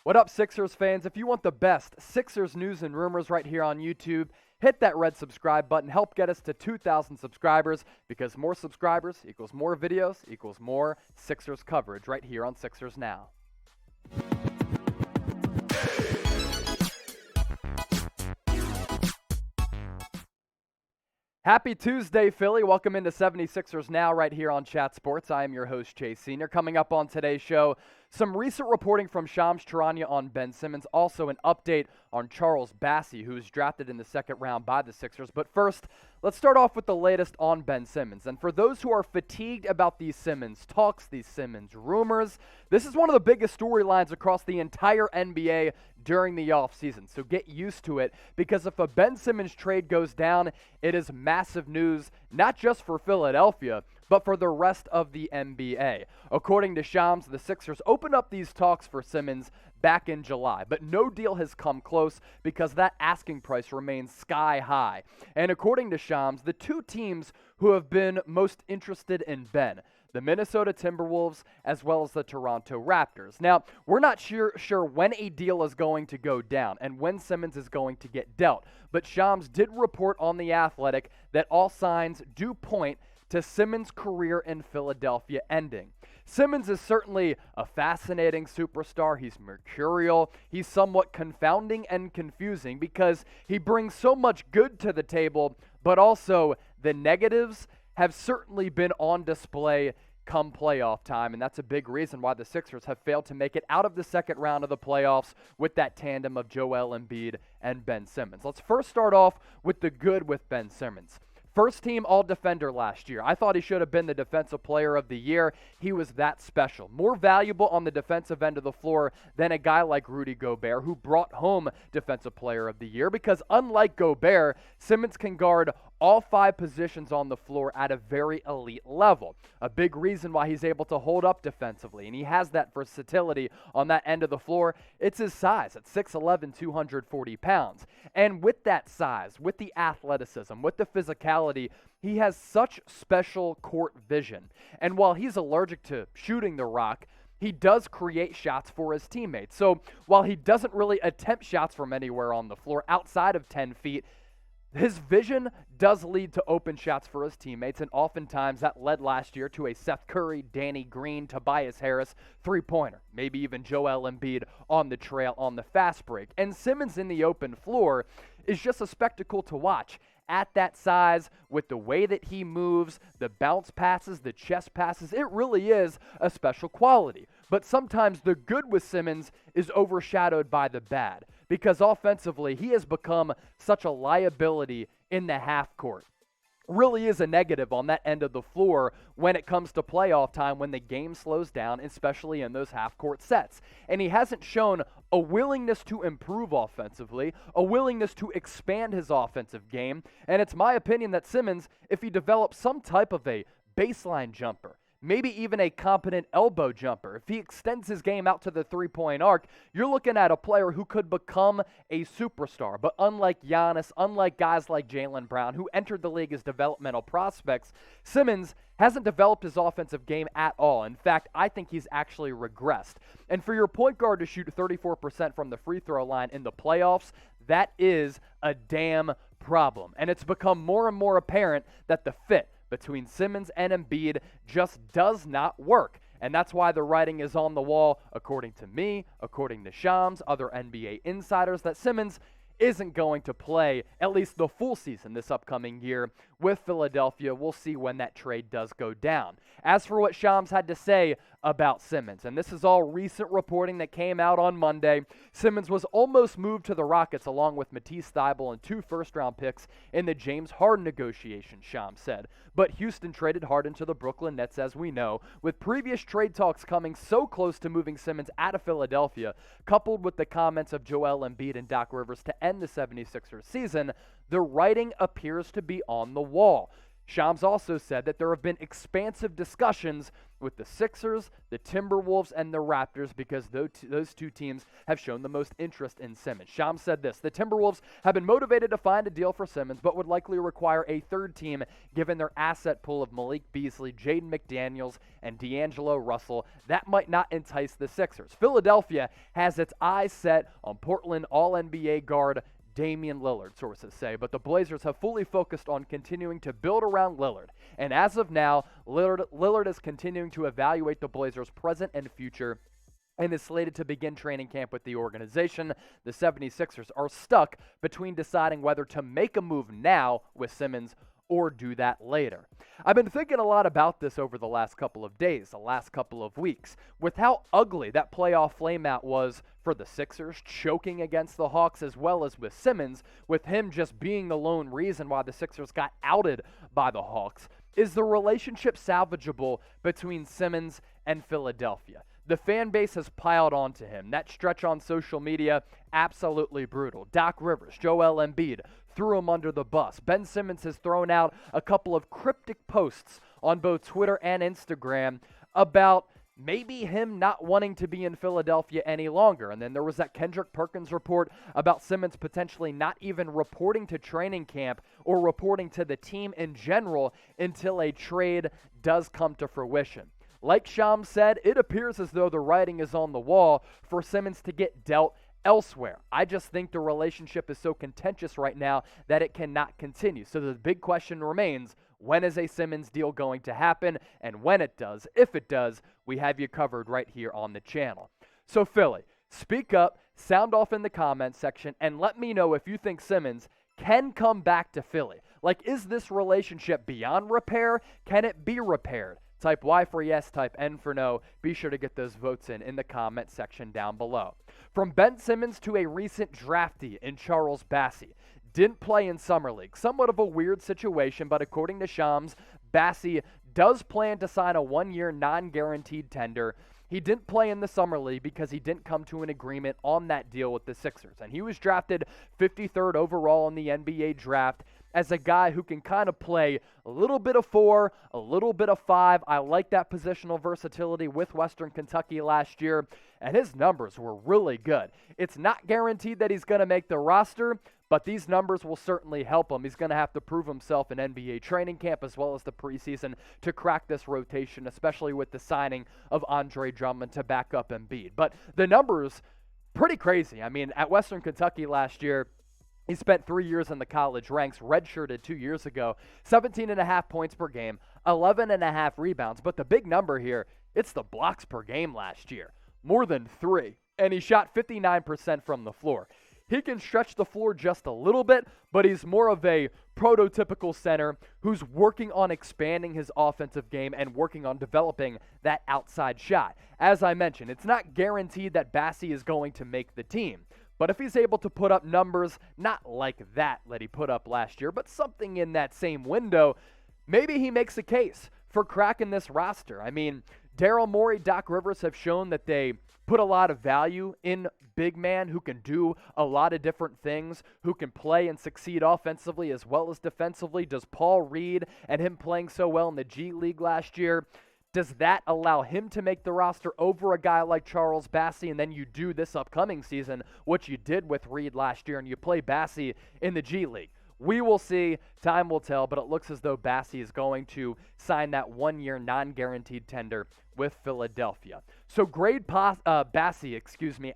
What up, Sixers fans? If you want the best Sixers news and rumors right here on YouTube, hit that red subscribe button. Help get us to 2,000 subscribers, because more subscribers equals more videos equals more Sixers coverage right here on Sixers Now. Happy Tuesday, Philly. Welcome into 76ers Now right here on Chat Sports. I am your host, Chase Sr. Coming up on today's show, some recent reporting from Shams Charania on Ben Simmons. Also an update on Charles Bassey, who was drafted in the second round by the Sixers. But first, let's start off with the latest on Ben Simmons. And for those who are fatigued about these Simmons talks, these Simmons rumors, this is one of the biggest storylines across the entire NBA during the offseason. So get used to it, because if a Ben Simmons trade goes down, it is massive news, not just for Philadelphia, but for the rest of the NBA. According to Shams, the Sixers opened up these talks for Simmons back in July, but no deal has come close because that asking price remains sky high. And according to Shams, the two teams who have been most interested in Ben, the Minnesota Timberwolves as well as the Toronto Raptors. Now, we're not sure when a deal is going to go down and when Simmons is going to get dealt, but Shams did report on The Athletic that all signs do point to Simmons' career in Philadelphia ending. Simmons is certainly a fascinating superstar. He's mercurial. He's somewhat confounding and confusing because he brings so much good to the table, but also the negatives have certainly been on display come playoff time, and that's a big reason why the Sixers have failed to make it out of the second round of the playoffs with that tandem of Joel Embiid and Ben Simmons. Let's first start off with the good with Ben Simmons. First team all-defender last year. I thought he should have been the defensive player of the year. He was that special. More valuable on the defensive end of the floor than a guy like Rudy Gobert, who brought home defensive player of the year, because unlike Gobert, Simmons can guard all five positions on the floor at a very elite level. A big reason why he's able to hold up defensively, and he has that versatility on that end of the floor. It's his size at 6'11", 240 pounds. And with that size, with the athleticism, with the physicality, he has such special court vision. And while he's allergic to shooting the rock, he does create shots for his teammates. So while he doesn't really attempt shots from anywhere on the floor outside of 10 feet, his vision does lead to open shots for his teammates, and oftentimes that led last year to a Seth Curry, Danny Green, Tobias Harris three-pointer, maybe even Joel Embiid on the trail on the fast break. And Simmons in the open floor is just a spectacle to watch. At that size, with the way that he moves, the bounce passes, the chest passes, it really is a special quality. But sometimes the good with Simmons is overshadowed by the bad, because offensively he has become such a liability in the half court. Really is a negative on that end of the floor when it comes to playoff time, when the game slows down, especially in those half-court sets. And he hasn't shown a willingness to improve offensively, a willingness to expand his offensive game. And it's my opinion that Simmons, if he develops some type of a baseline jumper, maybe even a competent elbow jumper, if he extends his game out to the three-point arc, you're looking at a player who could become a superstar. But unlike Giannis, unlike guys like Jaylen Brown, who entered the league as developmental prospects, Simmons hasn't developed his offensive game at all. In fact, I think he's actually regressed. And for your point guard to shoot 34% from the free throw line in the playoffs, that is a damn problem. And it's become more and more apparent that the fit between Simmons and Embiid just does not work. And that's why the writing is on the wall, according to me, according to Shams, other NBA insiders, that Simmons isn't going to play at least the full season this upcoming year with Philadelphia. We'll see when that trade does go down. As for what Shams had to say about Simmons, and this is all recent reporting that came out on Monday, Simmons was almost moved to the Rockets along with Matisse Thybulle and 2 first-round picks in the James Harden negotiation, Shams said. But Houston traded Harden to the Brooklyn Nets, as we know, with previous trade talks coming so close to moving Simmons out of Philadelphia, coupled with the comments of Joel Embiid and Doc Rivers to end the 76ers season. The writing appears to be on the wall. Shams also said that there have been expansive discussions with the Sixers, the Timberwolves, and the Raptors because those two teams have shown the most interest in Simmons. Shams said this: the Timberwolves have been motivated to find a deal for Simmons, but would likely require a third team given their asset pool of Malik Beasley, Jaden McDaniels, and D'Angelo Russell. That might not entice the Sixers. Philadelphia has its eyes set on Portland All-NBA guard Damian Lillard, sources say, but the Blazers have fully focused on continuing to build around Lillard. And as of now, Lillard is continuing to evaluate the Blazers' present and future and is slated to begin training camp with the organization. The 76ers are stuck between deciding whether to make a move now with Simmons or do that later. I've been thinking a lot about this over the last couple of days, the last couple of weeks, with how ugly that playoff flameout was for the Sixers, choking against the Hawks, as well as with Simmons, with him just being the lone reason why the Sixers got outed by the Hawks. Is the relationship salvageable between Simmons and Philadelphia? The fan base has piled onto him. That stretch on social media, absolutely brutal. Doc Rivers, Joel Embiid, threw him under the bus. Ben Simmons has thrown out a couple of cryptic posts on both Twitter and Instagram about maybe him not wanting to be in Philadelphia any longer. And then there was that Kendrick Perkins report about Simmons potentially not even reporting to training camp or reporting to the team in general until a trade does come to fruition. Like Shams said, it appears as though the writing is on the wall for Simmons to get dealt elsewhere. I just think the relationship is so contentious right now that it cannot continue. So the big question remains, when is a Simmons deal going to happen? And when it does, if it does, we have you covered right here on the channel. So Philly, speak up, sound off in the comments section, and let me know if you think Simmons can come back to Philly. Like, is this relationship beyond repair? Can it be repaired? Type Y for yes, type N for no. Be sure to get those votes in the comment section down below. From Ben Simmons to a recent draftee in Charles Bassey. Didn't play in Summer League. Somewhat of a weird situation, but according to Shams, Bassey does plan to sign a one-year non-guaranteed tender. He didn't play in the Summer League because he didn't come to an agreement on that deal with the Sixers. And he was drafted 53rd overall in the NBA Draft as a guy who can kind of play a little bit of 4, a little bit of 5. I like that positional versatility with Western Kentucky last year, and his numbers were really good. It's not guaranteed that he's going to make the roster, but these numbers will certainly help him. He's going to have to prove himself in NBA training camp as well as the preseason to crack this rotation, especially with the signing of Andre Drummond to back up Embiid. But the numbers, pretty crazy. I mean, at Western Kentucky last year, he spent 3 years in the college ranks, redshirted 2 years ago, 17.5 points per game, 11.5 rebounds. But the big number here, it's the blocks per game last year, more than 3. And he shot 59% from the floor. He can stretch the floor just a little bit, but he's more of a prototypical center who's working on expanding his offensive game and working on developing that outside shot. As I mentioned, it's not guaranteed that Bassey is going to make the team. But if he's able to put up numbers, not like that he put up last year, but something in that same window, maybe he makes a case for cracking this roster. I mean, Daryl Morey, Doc Rivers have shown that they put a lot of value in big man who can do a lot of different things, who can play and succeed offensively as well as defensively. Does Paul Reed and him playing so well in the G League last year, does that allow him to make the roster over a guy like Charles Bassey? And then you do this upcoming season what you did with Reed last year and you play Bassey in the G League. We will see. Time will tell, but it looks as though Bassey is going to sign that one-year non-guaranteed tender with Philadelphia. So grade Bassey,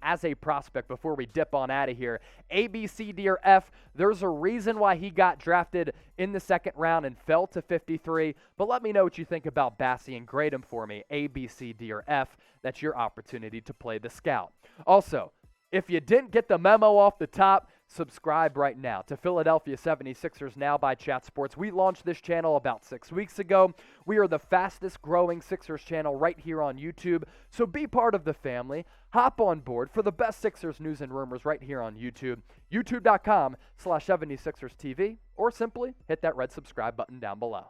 as a prospect before we dip on out of here. A, B, C, D, or F. There's a reason why he got drafted in the second round and fell to 53. But let me know what you think about Bassey and grade him for me. A, B, C, D, or F. That's your opportunity to play the scout. Also, if you didn't get the memo off the top, subscribe right now to Philadelphia 76ers Now by Chat Sports. We launched this channel about 6 weeks ago. We are the fastest growing Sixers channel right here on YouTube. So be part of the family. Hop on board for the best Sixers news and rumors right here on YouTube. YouTube.com/76ers TV, or simply hit that red subscribe button down below.